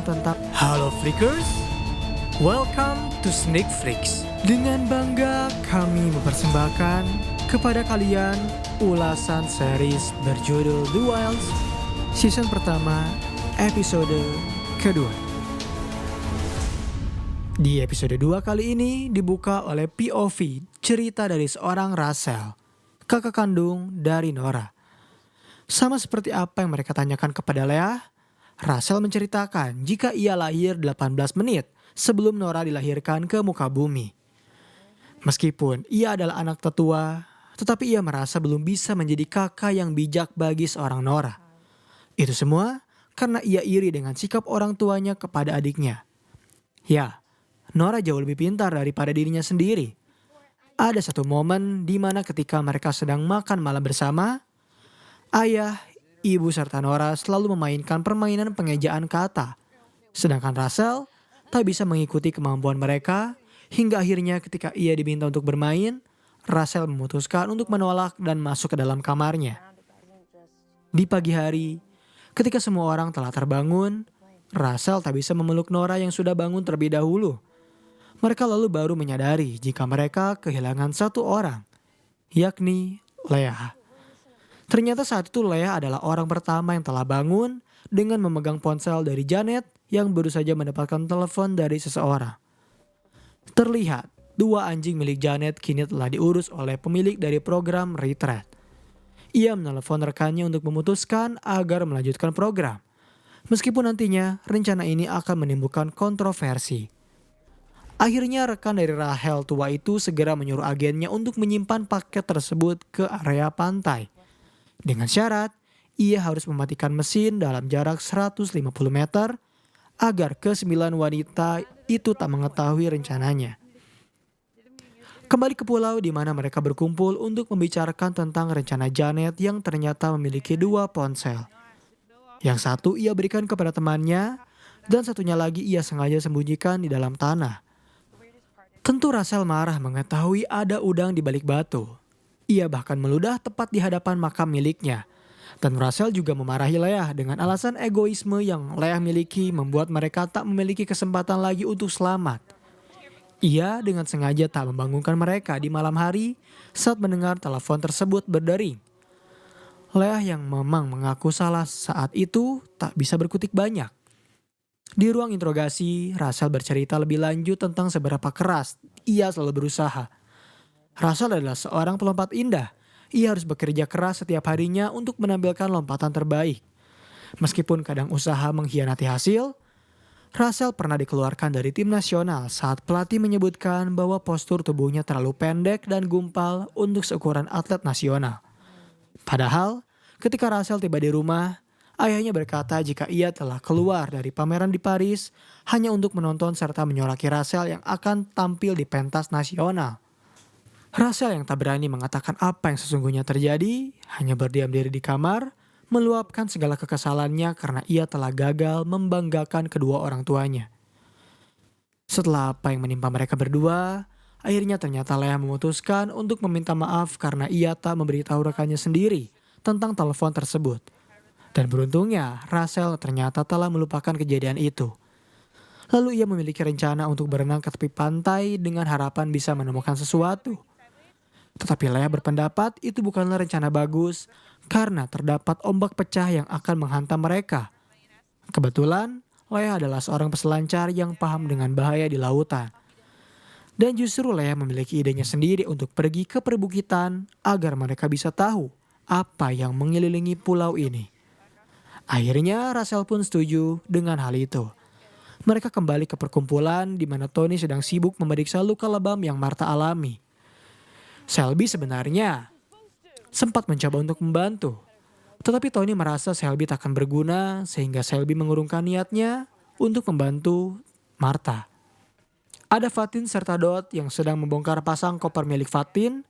tentang Halo Flickers, welcome to Sneak Flicks. Dengan bangga kami mempersembahkan kepada kalian ulasan series berjudul The Wilds season pertama episode kedua. Di episode 2 kali ini dibuka oleh POV cerita dari seorang Russell, kakak kandung dari Nora. Sama seperti apa yang mereka tanyakan kepada Leah, Russell menceritakan jika ia lahir 18 menit sebelum Nora dilahirkan ke muka bumi. Meskipun ia adalah anak tetua, tetapi ia merasa belum bisa menjadi kakak yang bijak bagi seorang Nora. Itu semua karena ia iri dengan sikap orang tuanya kepada adiknya. Ya, Nora jauh lebih pintar daripada dirinya sendiri. Ada satu momen di mana ketika mereka sedang makan malam bersama, ayah, ibu serta Nora selalu memainkan permainan pengejaan kata. Sedangkan Russell tak bisa mengikuti kemampuan mereka hingga akhirnya ketika ia diminta untuk bermain, Russell memutuskan untuk menolak dan masuk ke dalam kamarnya. Di pagi hari, ketika semua orang telah terbangun, Russell tak bisa memeluk Nora yang sudah bangun terlebih dahulu. Mereka lalu baru menyadari jika mereka kehilangan satu orang, yakni Leah. Ternyata saat itu Leah adalah orang pertama yang telah bangun dengan memegang ponsel dari Janet yang baru saja mendapatkan telepon dari seseorang. Terlihat, dua anjing milik Janet kini telah diurus oleh pemilik dari program Retreat. Ia menelepon rekannya untuk memutuskan agar melanjutkan program. Meskipun nantinya rencana ini akan menimbulkan kontroversi. Akhirnya rekan dari Rahel tua itu segera menyuruh agennya untuk menyimpan paket tersebut ke area pantai. Dengan syarat, ia harus mematikan mesin dalam jarak 150 meter agar ke-9 wanita itu tak mengetahui rencananya. Kembali ke pulau di mana mereka berkumpul untuk membicarakan tentang rencana Janet yang ternyata memiliki 2 ponsel. Yang satu ia berikan kepada temannya dan satunya lagi ia sengaja sembunyikan di dalam tanah. Tentu Russell marah mengetahui ada udang di balik batu. Ia bahkan meludah tepat di hadapan makam miliknya. Dan Russell juga memarahi Leah dengan alasan egoisme yang Leah miliki membuat mereka tak memiliki kesempatan lagi untuk selamat. Ia dengan sengaja tak membangunkan mereka di malam hari saat mendengar telepon tersebut berdering. Leah yang memang mengaku salah saat itu tak bisa berkutik banyak. Di ruang interogasi, Russell bercerita lebih lanjut tentang seberapa keras ia selalu berusaha. Russell adalah seorang pelompat indah. Ia harus bekerja keras setiap harinya untuk menampilkan lompatan terbaik. Meskipun kadang usaha mengkhianati hasil, Russell pernah dikeluarkan dari tim nasional saat pelatih menyebutkan bahwa postur tubuhnya terlalu pendek dan gumpal untuk seukuran atlet nasional. Padahal, ketika Russell tiba di rumah, ayahnya berkata jika ia telah keluar dari pameran di Paris hanya untuk menonton serta menyoraki Russell yang akan tampil di pentas nasional. Russell yang tak berani mengatakan apa yang sesungguhnya terjadi, hanya berdiam diri di kamar, meluapkan segala kekesalannya karena ia telah gagal membanggakan kedua orang tuanya. Setelah apa yang menimpa mereka berdua, akhirnya ternyata Leah memutuskan untuk meminta maaf karena ia tak memberitahu rekannya sendiri tentang telepon tersebut. Dan beruntungnya, Russell ternyata telah melupakan kejadian itu. Lalu ia memiliki rencana untuk berenang ke tepi pantai dengan harapan bisa menemukan sesuatu. Tetapi Leah berpendapat itu bukanlah rencana bagus karena terdapat ombak pecah yang akan menghantam mereka. Kebetulan, Leah adalah seorang peselancar yang paham dengan bahaya di lautan. Dan justru Leah memiliki idenya sendiri untuk pergi ke perbukitan agar mereka bisa tahu apa yang mengelilingi pulau ini. Akhirnya Russell pun setuju dengan hal itu. Mereka kembali ke perkumpulan di mana Tony sedang sibuk memeriksa luka lebam yang Martha alami. Shelby sebenarnya sempat mencoba untuk membantu. Tetapi Tony merasa Shelby tak akan berguna sehingga Shelby mengurungkan niatnya untuk membantu Martha. Ada Fatin serta Dot yang sedang membongkar pasang koper milik Fatin.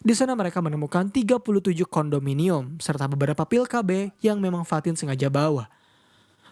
Di sana mereka menemukan 37 kondominium serta beberapa pil KB yang memang Fatin sengaja bawa.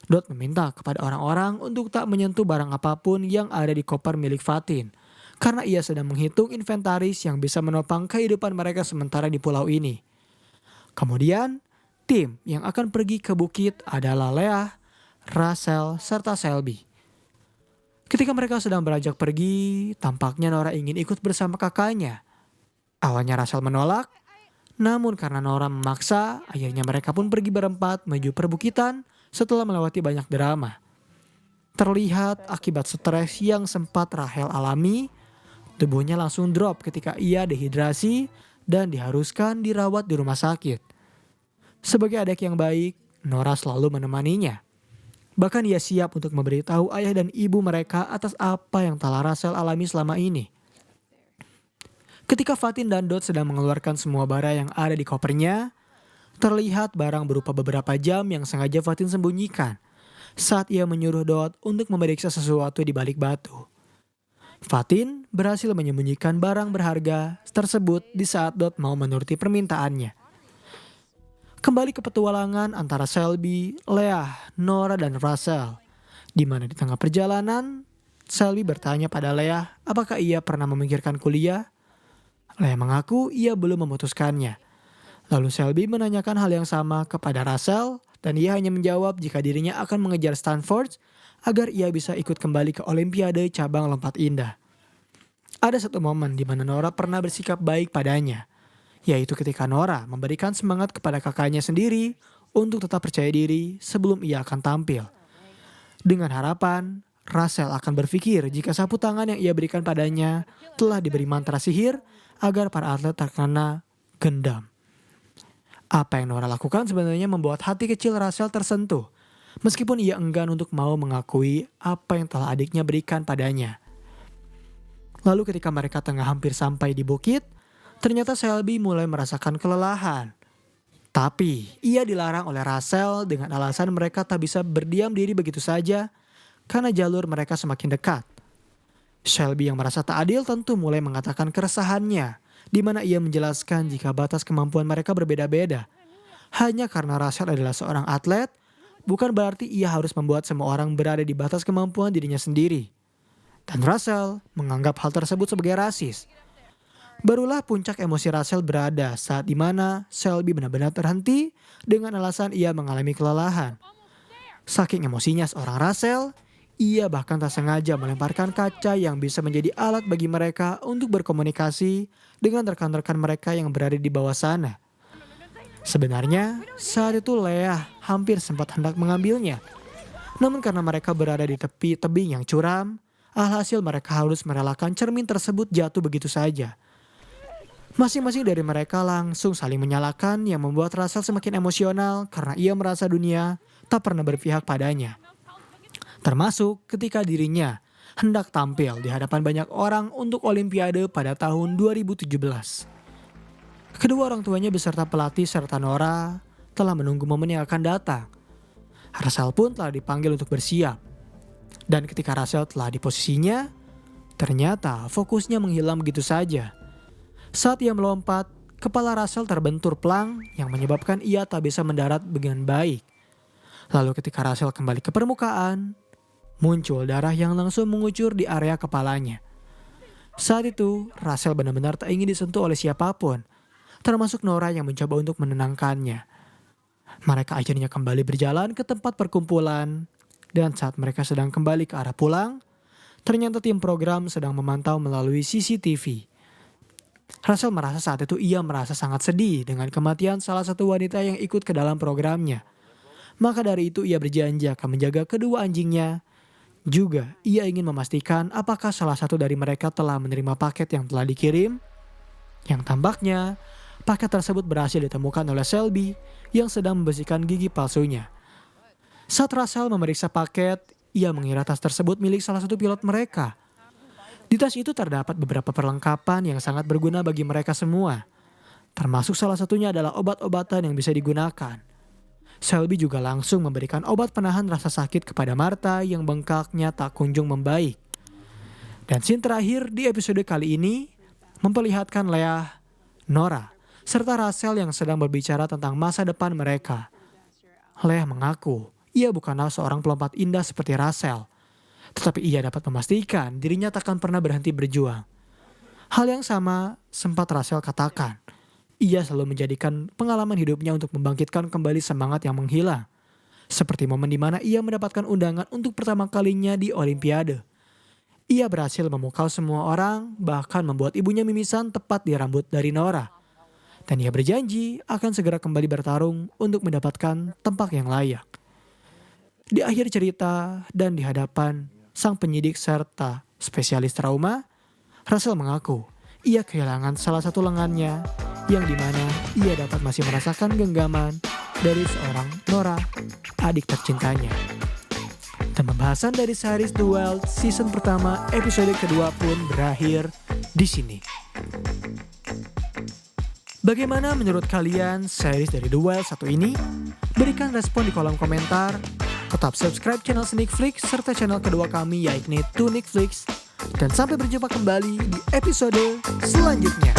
Dot meminta kepada orang-orang untuk tak menyentuh barang apapun yang ada di koper milik Fatin. Karena ia sedang menghitung inventaris yang bisa menopang kehidupan mereka sementara di pulau ini. Kemudian, tim yang akan pergi ke bukit adalah Leah, Rachel, serta Shelby. Ketika mereka sedang beranjak pergi, tampaknya Nora ingin ikut bersama kakaknya. Awalnya Rachel menolak, namun karena Nora memaksa, akhirnya mereka pun pergi berempat menuju perbukitan setelah melewati banyak drama. Terlihat akibat stres yang sempat Rachel alami, tubuhnya langsung drop ketika ia dehidrasi dan diharuskan dirawat di rumah sakit. Sebagai adik yang baik, Nora selalu menemaninya. Bahkan ia siap untuk memberitahu ayah dan ibu mereka atas apa yang telah Rachel alami selama ini. Ketika Fatin dan Dot sedang mengeluarkan semua barang yang ada di kopernya, terlihat barang berupa beberapa jam yang sengaja Fatin sembunyikan saat ia menyuruh Dot untuk memeriksa sesuatu di balik batu. Fatin berhasil menyembunyikan barang berharga tersebut di saat Dot mau menuruti permintaannya. Kembali ke petualangan antara Shelby, Leah, Nora, dan Rachel. Di mana di tengah perjalanan, Shelby bertanya pada Leah apakah ia pernah memikirkan kuliah. Leah mengaku ia belum memutuskannya. Lalu Shelby menanyakan hal yang sama kepada Rachel dan ia hanya menjawab jika dirinya akan mengejar Stanford agar ia bisa ikut kembali ke Olimpiade cabang lompat indah. Ada satu momen di mana Nora pernah bersikap baik padanya, yaitu ketika Nora memberikan semangat kepada kakaknya sendiri untuk tetap percaya diri sebelum ia akan tampil. Dengan harapan, Rachel akan berpikir jika sapu tangan yang ia berikan padanya telah diberi mantra sihir agar para atlet terkena gendam. Apa yang Nora lakukan sebenarnya membuat hati kecil Rachel tersentuh, meskipun ia enggan untuk mau mengakui apa yang telah adiknya berikan padanya. Lalu ketika mereka tengah hampir sampai di bukit, ternyata Shelby mulai merasakan kelelahan. Tapi ia dilarang oleh Rachel dengan alasan mereka tak bisa berdiam diri begitu saja karena jalur mereka semakin dekat. Shelby yang merasa tak adil tentu mulai mengatakan keresahannya, di mana ia menjelaskan jika batas kemampuan mereka berbeda-beda. Hanya karena Rachel adalah seorang atlet, bukan berarti ia harus membuat semua orang berada di batas kemampuan dirinya sendiri. Dan Rachel menganggap hal tersebut sebagai rasis. Barulah puncak emosi Rachel berada saat dimana Shelby benar-benar terhenti dengan alasan ia mengalami kelelahan. Saking emosinya seorang Rachel, ia bahkan tak sengaja melemparkan kaca yang bisa menjadi alat bagi mereka untuk berkomunikasi dengan rekan-rekan mereka yang berada di bawah sana. Sebenarnya saat itu Leah hampir sempat hendak mengambilnya. Namun karena mereka berada di tepi tebing yang curam, alhasil mereka harus merelakan cermin tersebut jatuh begitu saja. Masing-masing dari mereka langsung saling menyalahkan yang membuat Rachel semakin emosional karena ia merasa dunia tak pernah berpihak padanya. Termasuk ketika dirinya hendak tampil di hadapan banyak orang untuk Olimpiade pada tahun 2017. Kedua orang tuanya beserta pelatih serta Nora telah menunggu momen yang akan datang. Rachel pun telah dipanggil untuk bersiap. Dan ketika Rachel telah di posisinya, ternyata fokusnya menghilang begitu saja. Saat ia melompat, kepala Rachel terbentur plang yang menyebabkan ia tak bisa mendarat dengan baik. Lalu ketika Rachel kembali ke permukaan, muncul darah yang langsung mengucur di area kepalanya. Saat itu, Rachel benar-benar tak ingin disentuh oleh siapapun, termasuk Nora yang mencoba untuk menenangkannya. Mereka akhirnya kembali berjalan ke tempat perkumpulan, dan saat mereka sedang kembali ke arah pulang, ternyata tim program sedang memantau melalui CCTV. Rachel merasa saat itu ia merasa sangat sedih dengan kematian salah satu wanita yang ikut ke dalam programnya. Maka dari itu ia berjanji akan menjaga kedua anjingnya. Juga ia ingin memastikan apakah salah satu dari mereka telah menerima paket yang telah dikirim. Yang tampaknya paket tersebut berhasil ditemukan oleh Shelby yang sedang membersihkan gigi palsunya. Saat Rachel memeriksa paket, ia mengira tas tersebut milik salah satu pilot mereka. Di tas itu terdapat beberapa perlengkapan yang sangat berguna bagi mereka semua. Termasuk salah satunya adalah obat-obatan yang bisa digunakan. Shelby juga langsung memberikan obat penahan rasa sakit kepada Martha yang bengkaknya tak kunjung membaik. Dan scene terakhir di episode kali ini memperlihatkan Leah, Nora, serta Rachel yang sedang berbicara tentang masa depan mereka. Leah mengaku ia bukanlah seorang pelompat indah seperti Rachel. Tetapi ia dapat memastikan dirinya takkan pernah berhenti berjuang. Hal yang sama sempat Rachel katakan. Ia selalu menjadikan pengalaman hidupnya untuk membangkitkan kembali semangat yang menghilang. Seperti momen di mana ia mendapatkan undangan untuk pertama kalinya di Olimpiade. Ia berhasil memukau semua orang, bahkan membuat ibunya mimisan tepat di rambut dari Nora. Dan ia berjanji akan segera kembali bertarung untuk mendapatkan tempat yang layak. Di akhir cerita dan di hadapan sang penyidik serta spesialis trauma, Russell mengaku ia kehilangan salah satu lengannya yang dimana ia dapat masih merasakan genggaman dari seorang Nora, adik tercintanya. Dan pembahasan dari series The Wild season pertama episode kedua pun berakhir di sini. Bagaimana menurut kalian series dari The Wild satu ini? Berikan respon di kolom komentar. Tetap subscribe channel Sneakflix serta channel kedua kami yaitu Tunikflix. Dan sampai berjumpa kembali di episode selanjutnya.